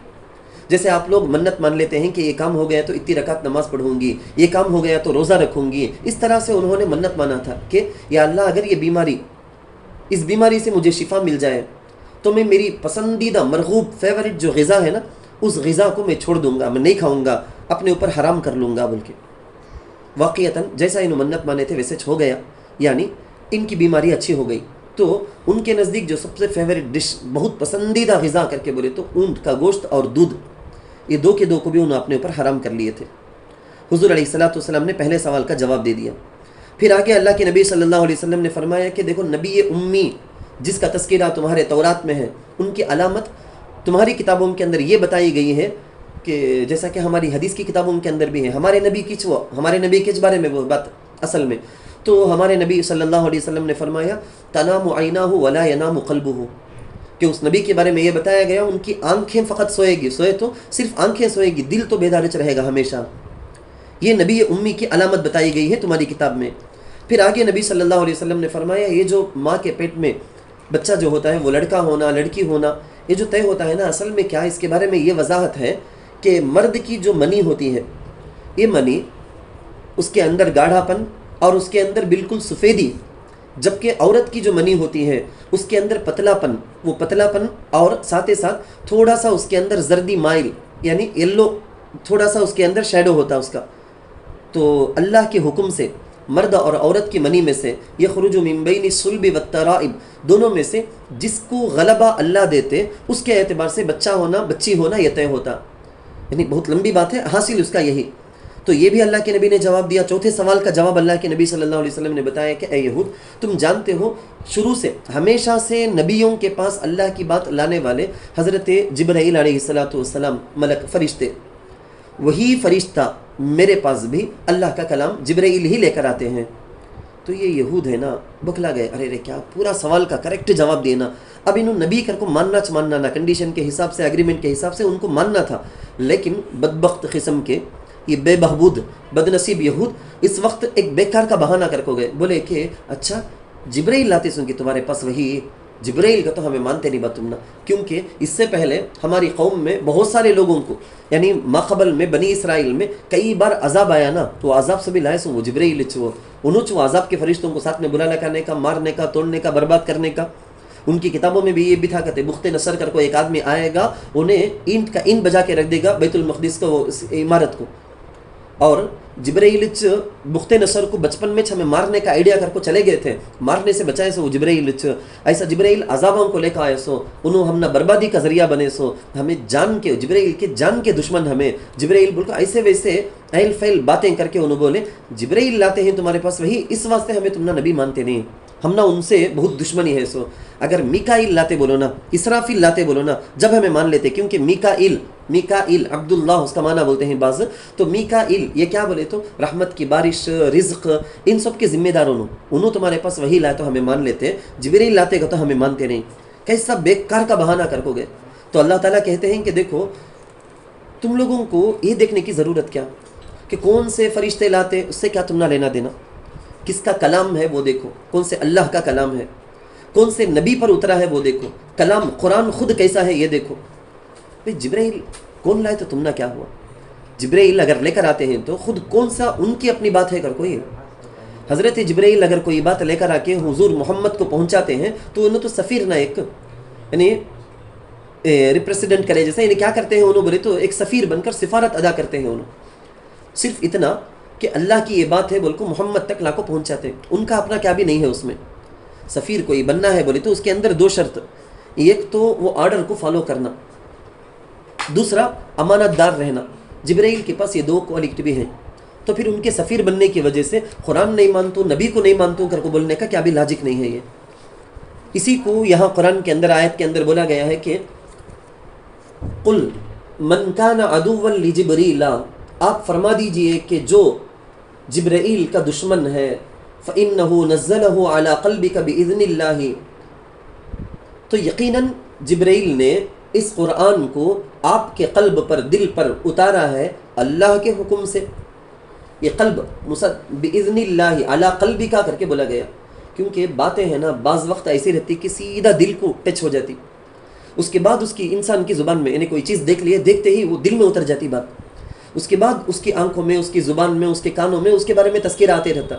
جیسے آپ لوگ منت مان لیتے ہیں کہ یہ کام ہو گیا تو اتنی رکعت نماز پڑھوں گی، یہ کام ہو گیا تو روزہ رکھوں گی، اس طرح سے انہوں نے منت مانا تھا کہ یا اللہ اگر یہ بیماری، اس بیماری سے مجھے شفا مل جائے تو میں میری پسندیدہ مرغوب فیورٹ جو غذا ہے نا، اس غذا کو میں چھوڑ دوں گا، میں نہیں کھاؤں گا، اپنے اوپر حرام کر لوں گا بول کے۔ واقعتاً جیسا انہوں منت مانے تھے ویسے ہو گیا، یعنی ان کی بیماری اچھی ہو گئی۔ تو ان کے نزدیک جو سب سے فیورٹ ڈش، بہت پسندیدہ غذا کر کے بولے تو اونٹ کا گوشت اور دودھ، یہ دو کے دو کو بھی انہوں نے اپنے اوپر حرام کر لیے تھے۔ حضور علیہ السلام نے پہلے سوال کا جواب دے دیا۔ پھر آگے اللہ کے نبی صلی اللہ علیہ وسلم نے فرمایا کہ دیکھو نبی امی جس کا تذکرہ تمہارے تورات میں ہے، ان کی علامت تمہاری کتابوں کے اندر یہ بتائی گئی ہے کہ جیسا کہ ہماری حدیث کی کتابوں کے اندر بھی ہے، ہمارے نبی کے بارے میں وہ بات اصل میں تو ہمارے نبی صلی اللہ علیہ وسلم نے فرمایا تنام عیناہ ولا ینام قلبہ، کہ اس نبی کے بارے میں یہ بتایا گیا ان کی آنکھیں فقط سوئے گی، سوئے تو صرف آنکھیں سوئے گی، دل تو بیدارچ رہے گا ہمیشہ۔ یہ نبی امی کی علامت بتائی گئی ہے تمہاری کتاب میں۔ پھر آگے نبی صلی اللہ علیہ وسلم نے فرمایا یہ جو ماں کے پیٹ میں بچہ جو ہوتا ہے وہ لڑکا ہونا لڑکی ہونا، یہ جو طے ہوتا ہے نا، اصل میں کیا اس کے بارے میں یہ وضاحت ہے کہ مرد کی جو منی ہوتی ہے، یہ منی اس کے اندر گاڑھا پن اور اس کے اندر بالکل سفیدی، جبکہ عورت کی جو منی ہوتی ہے اس کے اندر پتلا پن، وہ پتلا پن اور ساتھ تھوڑا سا اس کے اندر زردی مائل یعنی یلو، تھوڑا سا اس کے اندر شیڈو ہوتا ہے اس کا۔ تو اللہ کے حکم سے مرد اور عورت کی منی میں سے یہ خروج من بین الصلب والترائب، دونوں میں سے جس کو غلبہ اللہ دیتے اس کے اعتبار سے بچہ ہونا بچی ہونا یہ طے ہوتا، یعنی بہت لمبی بات ہے، حاصل اس کا یہی۔ تو یہ بھی اللہ کے نبی نے جواب دیا۔ چوتھے سوال کا جواب اللہ کے نبی صلی اللہ علیہ وسلم نے بتایا کہ اے یہود، تم جانتے ہو شروع سے ہمیشہ سے نبیوں کے پاس اللہ کی بات لانے والے حضرت جبرائیل علیہ السلام ملک فرشتے، وہی فرشتہ میرے پاس بھی اللہ کا کلام جبرائیل ہی لے کر آتے ہیں۔ تو یہ یہود ہے نا، بکلا گئے، ارے کیا پورا سوال کا کریکٹ جواب دینا۔ اب انہوں نبی کر کو ماننا نہ، کنڈیشن کے حساب سے، اگریمنٹ کے حساب سے ان کو ماننا تھا، لیکن بدبخت قسم کے یہ بے بہبود بدنصیب یہود اس وقت ایک بیکار کا بہانہ کر کو گئے، بولے کہ اچھا جبرائیل لاتے سن کہ تمہارے پاس وہی جبرائیل کا تو ہمیں مانتے نہیں بات تم نا، کیونکہ اس سے پہلے ہماری قوم میں بہت سارے لوگوں کو، یعنی ماقبل میں بنی اسرائیل میں کئی بار عذاب آیا نا، تو عذاب سے بھی لائے سو وہ جبرائیل انہوں عذاب کے فرشتوں کو ساتھ میں بلا لگانے کا، مارنے کا، توڑنے کا، برباد کرنے کا۔ ان کی کتابوں میں بھی یہ بھی تھا، کہتے بخت نصر کر کو ایک آدمی آئے گا، انہیں اینٹ کا اینٹ بجا کے رکھ دے گا بیت المقدس کو، عمارت کو، اور جبرائیل بخت نصر کو بچپن میں ہمیں مارنے کا آئیڈیا کر کو چلے گئے تھے، مارنے سے بچائے سو وہ جبرائیل ایسا جبرائیل عذابوں کو لے کر آئے سو، انہوں ہم نہ بربادی کا ذریعہ بنے سو، ہمیں جان کے جبرائیل کے جان کے دشمن ہمیں جبرائیل بول کر ایسے ویسے ایل فیل باتیں کر کے انہوں بولے جبرائیل لاتے ہیں تمہارے پاس وہی، اس واسطے ہمیں تم نہ نبی مانتے نہیں، ہم نہ ان سے بہت دشمنی ہے سو، اگر میکائیل لاتے بولو نا، اسرافیل لاتے بولو نا، جب ہمیں مان لیتے، کیونکہ میکائیل عبداللہ اس کا معنی بولتے ہیں بعض، تو میکائیل یہ کیا بولے تو رحمت کی بارش، رزق، ان سب کے ذمہ دار انہوں تمہارے پاس وہی لائے تو ہمیں مان لیتے، جبرائیل لاتے گا تو ہمیں مانتے نہیں، کیسا بیکار کا بہانہ کر کو گئے۔ تو اللہ تعالیٰ کہتے ہیں کہ دیکھو تم لوگوں کو یہ دیکھنے کی ضرورت کیا کہ کون سے فرشتے لاتے، اس سے کیا تم نہ لینا دینا، کس کا کلام ہے وہ دیکھو، کون سے اللہ کا کلام ہے، کون سے نبی پر اترا ہے وہ دیکھو، کلام قرآن خود کیسا ہے یہ دیکھو۔ بھئی جبرائیل کون لائے تو تم نہ کیا ہوا، جبرائیل اگر لے کر آتے ہیں تو خود کون سا ان کی اپنی بات ہے کر کوئی، حضرت جبرائیل اگر کوئی بات لے کر آ کے حضور محمد کو پہنچاتے ہیں تو انہوں تو سفیر نہ ایک یعنی ریپریزیڈنٹ کرے، جیسے یعنی کیا کرتے ہیں انہوں بولے تو ایک سفیر بن کر سفارت ادا کرتے ہیں انہوں، صرف اتنا کہ اللہ کی یہ بات ہے بول کو محمد تک لا کو پہنچاتے ہیں. ان کا اپنا کیا بھی نہیں ہے اس میں. سفیر کوئی بننا ہے بولے تو اس کے اندر 2 شرط. ایک تو وہ آرڈر کو فالو کرنا, دوسرا امانت دار رہنا. جبرائیل کے پاس یہ 2 کوالٹی بھی ہیں. تو پھر ان کے سفیر بننے کی وجہ سے قرآن نہیں مانتا, نبی کو نہیں مانتا کر کو بولنے کا کیا بھی لاجک نہیں ہے یہ. اسی کو یہاں قرآن کے اندر آیت کے اندر بولا گیا ہے کہ قل من کان عدوا لجبریل, آپ فرما دیجئے کہ جو جبرائیل کا دشمن ہے, فإنه نزله على قلبك بإذن الله, تو یقیناً جبرائیل نے اس قرآن کو آپ کے قلب پر, دل پر اتارا ہے اللہ کے حکم سے. یہ قلب بإذن اللہ علی قلبی کا کر کے بولا گیا, کیونکہ باتیں ہیں نا بعض وقت ایسی رہتی کہ سیدھا دل کو ٹچ ہو جاتی. اس کے بعد اس کی انسان کی زبان میں, یعنی کوئی چیز دیکھ لیے, دیکھتے ہی وہ دل میں اتر جاتی بات. اس کے بعد اس کی آنکھوں میں, اس کی زبان میں, اس کے کانوں میں اس کے بارے میں تذکرہ آتے رہتا.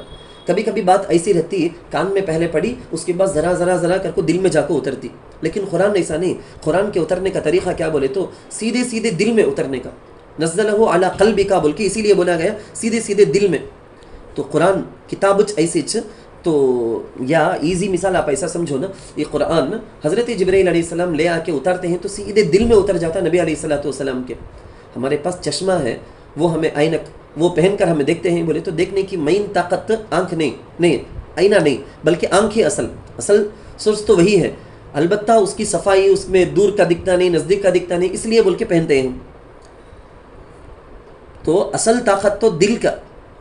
کبھی کبھی بات ایسی رہتی ہے کان میں پہلے پڑھی, اس کے بعد ذرا ذرا ذرا کر کو دل میں جا کو اترتی. لیکن قرآن ایسا نہیں. قرآن کے اترنے کا طریقہ کیا بولے تو سیدھے سیدھے دل میں اترنے کا. نزلہ علی قلبک بول کے اسی لیے بولا گیا سیدھے سیدھے دل میں. تو قرآن کتاب ایسی تو یا ایزی مثال آپ ایسا سمجھو نا, یہ قرآن حضرت جبرائیل علیہ السلام لے آ کے اتارتے ہیں تو سیدھے دل میں اتر جاتا نبی علیہ السلام کے. ہمارے پاس چشمہ ہے, وہ ہمیں عینک وہ پہن کر ہمیں دیکھتے ہیں بولے تو دیکھنے کی مین طاقت آنکھ نہیں آئینہ نہیں, بلکہ آنکھ ہی اصل سورس تو وہی ہے. البتہ اس کی صفائی اس میں دور کا دکھتا نہیں, نزدیک کا دکھتا نہیں, اس لیے بول کے پہنتے ہیں. تو اصل طاقت تو دل کا.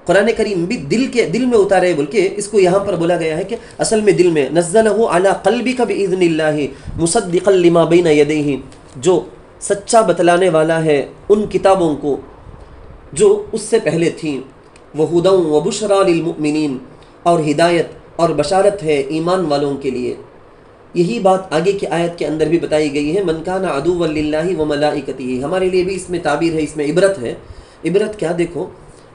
قرآن کریم بھی دل میں اتارے بول کے اس کو یہاں پر بولا گیا ہے کہ اصل میں دل میں. نزلہ علی قلبک بإذن اللہ مصدقا لما بین یدیہ, جو سچا بتلانے والا ہے ان کتابوں کو جو اس سے پہلے تھیں. وہدی وبشریٰ للمؤمنین, اور ہدایت اور بشارت ہے ایمان والوں کے لیے. یہی بات آگے کی آیت کے اندر بھی بتائی گئی ہے, من کان عدوا للہ وملائکتہ. ہمارے لیے بھی اس میں تعبیر ہے, اس میں عبرت ہے. عبرت کیا, دیکھو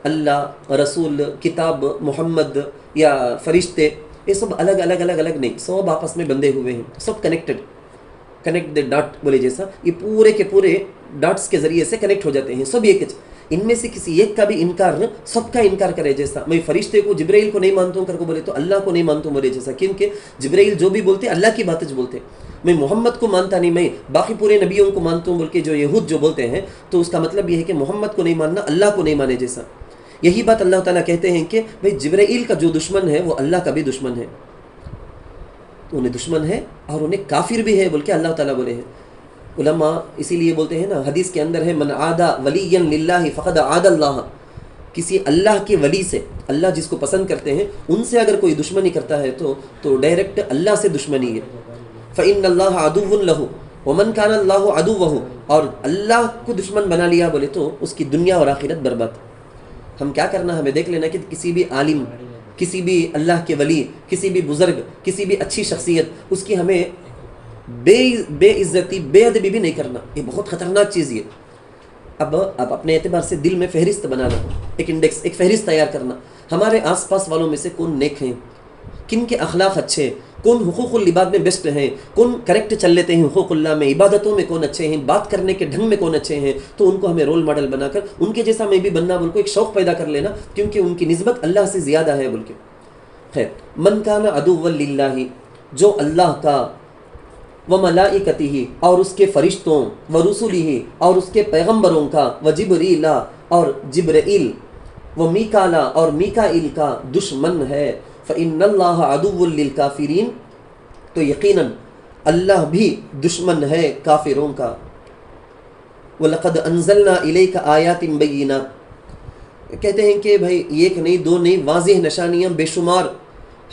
اللہ, رسول, کتاب, محمد یا فرشتے, یہ سب الگ نہیں, سب آپس میں بندھے ہوئے ہیں, سب کنیکٹ دی ڈاٹ بولے جیسا, یہ پورے کے پورے ڈاٹس کے ذریعے سے کنیکٹ ہو جاتے ہیں سب ایک. ان میں سے کسی ایک کا بھی انکار سب کا انکار کرے جیسا. میں فرشتے کو جبرائیل کو نہیں مانتا ہوں کر کو بولے تو اللہ کو نہیں مانتا ہوں بولے جیسا, کیونکہ جبرائیل جو بھی بولتے اللہ کی باتیں بولتے. میں محمد کو مانتا نہیں, میں باقی پورے نبیوں کو مانتا ہوں بول کے جو یہود جو بولتے ہیں, تو اس کا مطلب یہ ہے کہ محمد کو نہیں ماننا, اللہ کو نہیں مانے جیسا. یہی بات اللہ تعالیٰ کہتے ہیں کہ بھئی جبرائیل کا جو دشمن ہے وہ اللہ کا بھی دشمن ہے. تو انہیں دشمن ہے اور انہیں کافر بھی ہے بول کے اللہ تعالیٰ بولے ہیں. علماء اسی لیے بولتے ہیں نا, حدیث کے اندر ہے من عادى ولیا للہ فقد عادى اللہ. کسی اللہ کے ولی سے, اللہ جس کو پسند کرتے ہیں ان سے اگر کوئی دشمنی کرتا ہے تو ڈائریکٹ اللہ سے دشمنی ہے. فإن اللہ عدو لہ ومن کان اللہ عدوہ, اور اللہ کو دشمن بنا لیا بولے تو اس کی دنیا اور آخرت برباد. ہم کیا کرنا, ہمیں دیکھ لینا کہ کسی بھی عالم, کسی بھی اللہ کے ولی, کسی بھی بزرگ, کسی بھی اچھی شخصیت, اس کی ہمیں بے عزتی, بے ادبی بھی نہیں کرنا. یہ بہت خطرناک چیز ہے. اب اپنے اعتبار سے دل میں فہرست بنانا, ایک انڈیکس, ایک فہرست تیار کرنا. ہمارے آس پاس والوں میں سے کون نیک ہیں, کن کے اخلاق اچھے, کون حقوق العباد میں بیسٹ ہیں, کون کریکٹ چل لیتے ہیں حقوق اللہ میں, عبادتوں میں کون اچھے ہیں, بات کرنے کے ڈھنگ میں کون اچھے ہیں, تو ان کو ہمیں رول ماڈل بنا کر ان کے جیسا میں بھی بننا بول کو ایک شوق پیدا کر لینا, کیونکہ ان کی نسبت اللہ سے زیادہ ہے بول کے. خیر, من کان عدوا للہ, جو اللہ کا, وملائکتہ, اور اس کے فرشتوں, ورسلہ, اور اس کے پیغمبروں کا, وجبریل, اور جبرائیل, ومیکالا, اور میکائیل کا دشمن ہے. فإن اللہ عدو للکافرین, تو یقیناً اللہ بھی دشمن ہے کافروں کا. وَلَقَدْ أَنزَلْنَا إِلَيْكَ آيَاتٍ بَيِّنَاتٍ, کہتے ہیں کہ بھائی ایک نہیں دو نہیں, واضح نشانیاں بے شمار,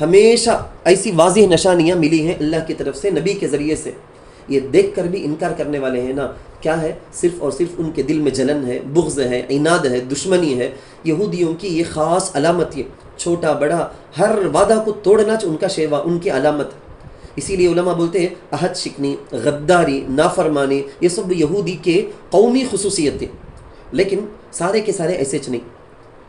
ہمیشہ ایسی واضح نشانیاں ملی ہیں اللہ کی طرف سے نبی کے ذریعے سے. یہ دیکھ کر بھی انکار کرنے والے ہیں نا, کیا ہے, صرف اور صرف ان کے دل میں جلن ہے, بغض ہے, عناد ہے, دشمنی ہے. یہودیوں کی یہ خاص علامت ہے, چھوٹا بڑا ہر وعدہ کو توڑنا ان کا شیوا, ان کی علامت. اسی لیے علماء بولتے ہیں عہد شکنی, غداری, نافرمانی, یہ سب یہودی کے قومی خصوصیت تھے. لیکن سارے کے سارے ایسے نہیں.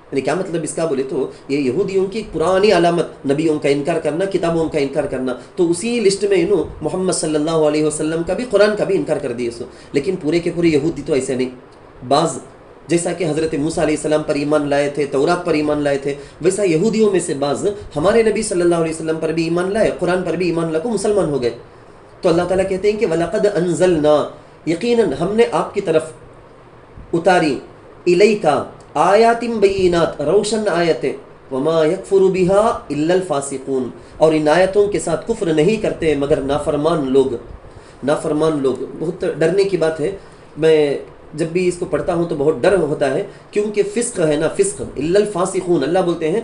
یعنی کیا مطلب اس کا بولے تو یہ یہودیوں کی پرانی علامت, نبیوں کا انکار کرنا, کتابوں کا انکار کرنا. تو اسی لسٹ میں محمد صلی اللہ علیہ وسلم کا بھی, قرآن کا بھی انکار کر دیے سو. لیکن پورے کے پورے یہودی تو ایسے نہیں. بعض جیسا کہ حضرت موسیٰ علیہ السلام پر ایمان لائے تھے، تورات پر ایمان لائے تھے، ویسا یہودیوں میں سے بعض ہمارے نبی صلی اللہ علیہ وسلم پر بھی ایمان لائے، قرآن پر بھی ایمان لا کو مسلمان ہو گئے۔ تو اللہ تعالیٰ کہتے ہیں کہ وَلَقَدْ أَنزَلْنَا، یقیناً ہم نے آپ کی طرف اتاری، الیکا آیاتم بینات، روشن آیتیں، وما یکفر بها الا الفاسقون، اور ان آیتوں کے ساتھ کفر نہیں کرتے مگر نافرمان لوگ۔ نافرمان لوگ بہت ڈرنے کی بات ہے، میں جب بھی اس کو پڑھتا ہوں تو بہت ڈر ہوتا ہے، کیونکہ فسق ہے نا، فسق الا الفاسقون، اللہ بولتے ہیں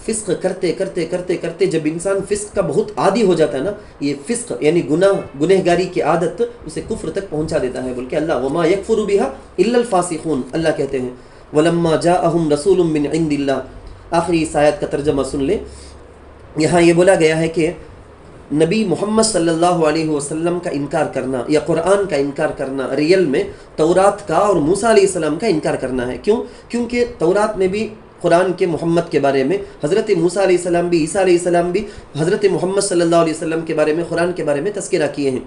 فسق کرتے کرتے کرتے کرتے جب انسان فسق کا بہت عادی ہو جاتا ہے نا، یہ فسق یعنی گنہگاری کی عادت اسے کفر تک پہنچا دیتا ہے، بلکہ اللہ وما یکفر بها الا الفاسقون، اللہ کہتے ہیں ولما جاءہم رسول من عند اللہ۔ آخری اس آیت کا ترجمہ سن لیں، یہاں یہ بولا گیا ہے کہ نبی محمد صلی اللہ علیہ وسلم کا انکار کرنا یا قرآن کا انکار کرنا ریل میں تورات کا اور موسیٰ علیہ السلام کا انکار کرنا ہے۔ کیوں؟ کیونکہ تورات میں بھی قرآن کے محمد کے بارے میں، حضرت موسیٰ علیہ السلام بھی، عیسیٰ علیہ السلام بھی حضرت محمد صلی اللہ علیہ وسلم کے بارے میں، قرآن کے بارے میں تذکرہ کیے ہیں۔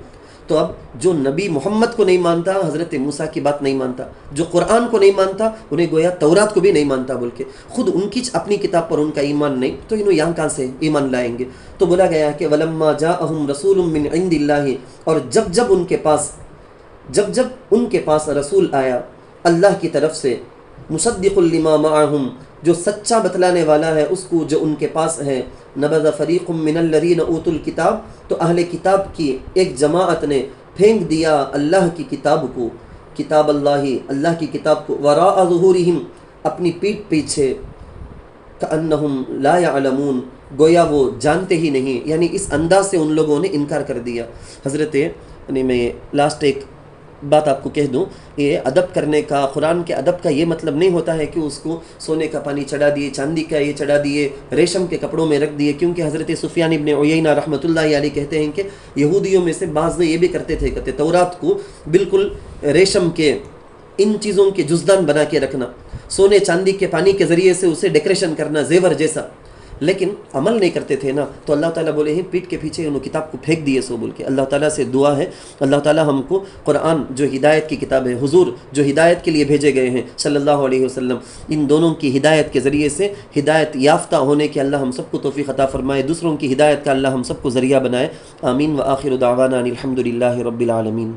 تو اب جو نبی محمد کو نہیں مانتا حضرت موسیٰ کی بات نہیں مانتا، جو قرآن کو نہیں مانتا انہیں گویا تورات کو بھی نہیں مانتا، بول کے خود ان کی اپنی کتاب پر ان کا ایمان نہیں، تو انہوں یہاں کہاں سے ایمان لائیں گے؟ تو بولا گیا ہے کہ وَلَمَّا جَاءَهُمْ رَسُولٌ مِّنْ عِنْدِ اللَّهِ، اور جب ان کے پاس رسول آیا اللہ کی طرف سے، مصدق لما معہم، جو سچا بتلانے والا ہے اس کو جو ان کے پاس ہے، نبذ فریق من الذین اوتوا الکتاب، تو اہل کتاب کی ایک جماعت نے پھینک دیا اللہ کی کتاب کو، کتاب اللہ کی کتاب کو، وراء ظہورہم، اپنی پیٹھ پیچھے، کأنہم لا یعلمون، گویا وہ جانتے ہی نہیں، یعنی اس انداز سے ان لوگوں نے انکار کر دیا۔ حضرت یعنی میں لاسٹ ایک بات آپ کو کہہ دوں، یہ ادب کرنے کا، قرآن کے ادب کا یہ مطلب نہیں ہوتا ہے کہ اس کو سونے کا پانی چڑھا دیے، چاندی کا یہ چڑھا دیے، ریشم کے کپڑوں میں رکھ دیے، کیونکہ حضرت سفیان ابن عیینہ رحمۃ اللہ علیہ کہتے ہیں کہ یہودیوں میں سے بعض یہ بھی کرتے تھے، کہتے تورات کو بالکل ریشم کے ان چیزوں کے جزدان بنا کے رکھنا، سونے چاندی کے پانی کے ذریعے سے اسے ڈیکوریشن کرنا زیور جیسا، لیکن عمل نہیں کرتے تھے نا، تو اللہ تعالیٰ بولے ہیں پیٹ کے پیچھے انہوں کتاب کو پھینک دیے سو بول کے۔ اللہ تعالیٰ سے دعا ہے اللہ تعالیٰ ہم کو قرآن جو ہدایت کی کتاب ہے، حضور جو ہدایت کے لیے بھیجے گئے ہیں صلی اللہ علیہ وسلم، ان دونوں کی ہدایت کے ذریعے سے ہدایت یافتہ ہونے کے اللہ ہم سب کو توفیق عطا فرمائے، دوسروں کی ہدایت کا اللہ ہم سب کو ذریعہ بنائے، آمین۔ وآخر دعوانا ان الحمد للہ رب العالمین۔